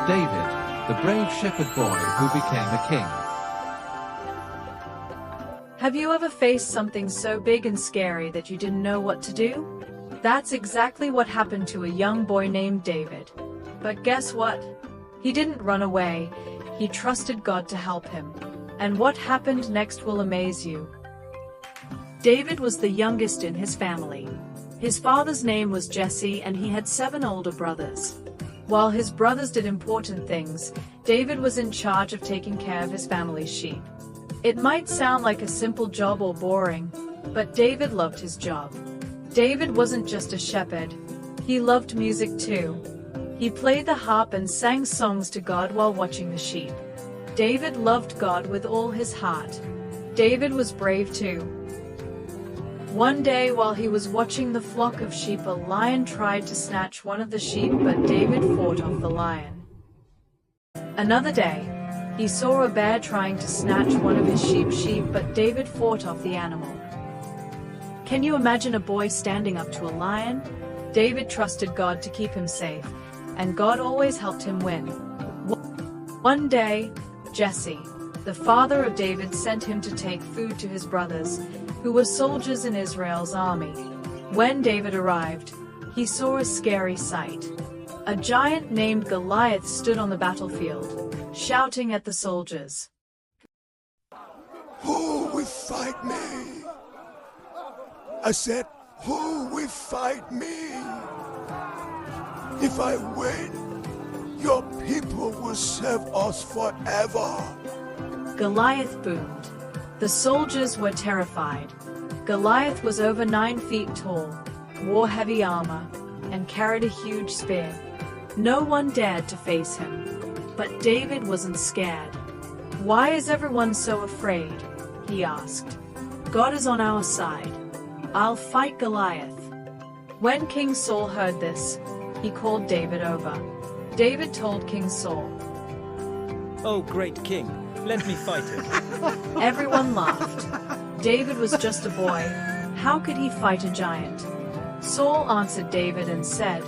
David, the brave shepherd boy who became a king. Have you ever faced something so big and scary that you didn't know what to do? That's exactly what happened to a young boy named David. But guess what? He didn't run away. He trusted God to help him. And what happened next will amaze you. David was the youngest in his family. His father's name was Jesse, and he had 7 older brothers. While his brothers did important things, David was in charge of taking care of his family's sheep. It might sound like a simple job or boring, but David loved his job. David wasn't just a shepherd. He loved music too. He played the harp and sang songs to God while watching the sheep. David loved God with all his heart. David was brave too. One day while he was watching the flock of sheep, a lion tried to snatch one of the sheep, but David fought off the lion. Another day, he saw a bear trying to snatch one of his sheep, but David fought off the animal. Can you imagine a boy standing up to a lion? David trusted God to keep him safe, and God always helped him win. One day, Jesse, the father of David, sent him to take food to his brothers, who were soldiers in Israel's army. When David arrived, he saw a scary sight. A giant named Goliath stood on the battlefield, shouting at the soldiers. "Who will fight me?" I said, "Who will fight me? If I win, your people will serve us forever." Goliath boomed. The soldiers were terrified. Goliath was over 9 feet tall, wore heavy armor, and carried a huge spear. No one dared to face him. But David wasn't scared. "Why is everyone so afraid?" he asked. "God is on our side. I'll fight Goliath." When King Saul heard this, he called David over. David told King Saul, "Oh, great king, let me fight him." Everyone laughed. David was just a boy. How could he fight a giant? Saul answered David and said,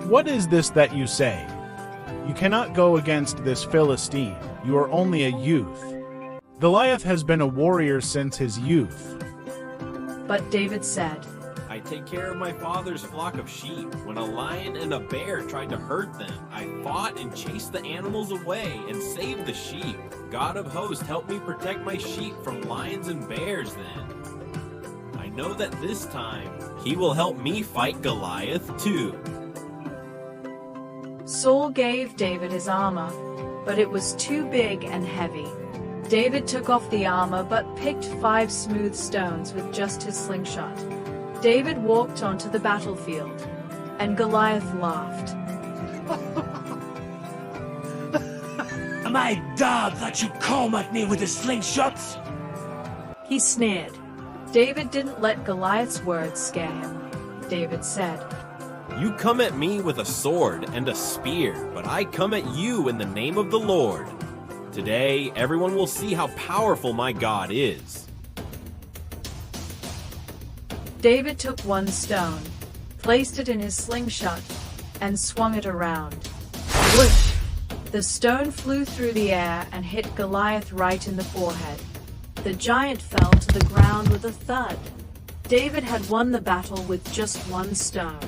"What is this that you say? You cannot go against this Philistine. You are only a youth. Goliath has been a warrior since his youth." But David said, "I take care of my father's flock of sheep. When a lion and a bear tried to hurt them, I fought and chased the animals away and saved the sheep. God of hosts helped me protect my sheep from lions and bears then. I know that this time he will help me fight Goliath too." Saul gave David his armor, but it was too big and heavy. David took off the armor but picked 5 smooth stones with just his slingshot. David walked onto the battlefield, and Goliath laughed. "Am I a dog that you come at me with a slingshot?" He sneered. David didn't let Goliath's words scare him. David said, "You come at me with a sword and a spear, but I come at you in the name of the Lord. Today, everyone will see how powerful my God is." David took one stone, placed it in his slingshot, and swung it around. Whoosh! The stone flew through the air and hit Goliath right in the forehead. The giant fell to the ground with a thud. David had won the battle with just one stone.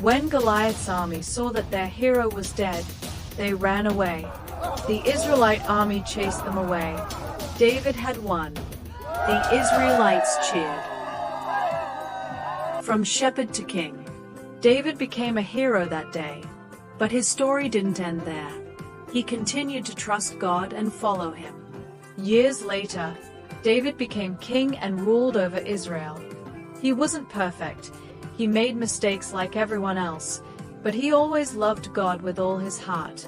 When Goliath's army saw that their hero was dead, they ran away. The Israelite army chased them away. David had won. The Israelites cheered. From shepherd to king, David became a hero that day. But his story didn't end there. He continued to trust God and follow him. Years later, David became king and ruled over Israel. He wasn't perfect. He made mistakes like everyone else, but he always loved God with all his heart.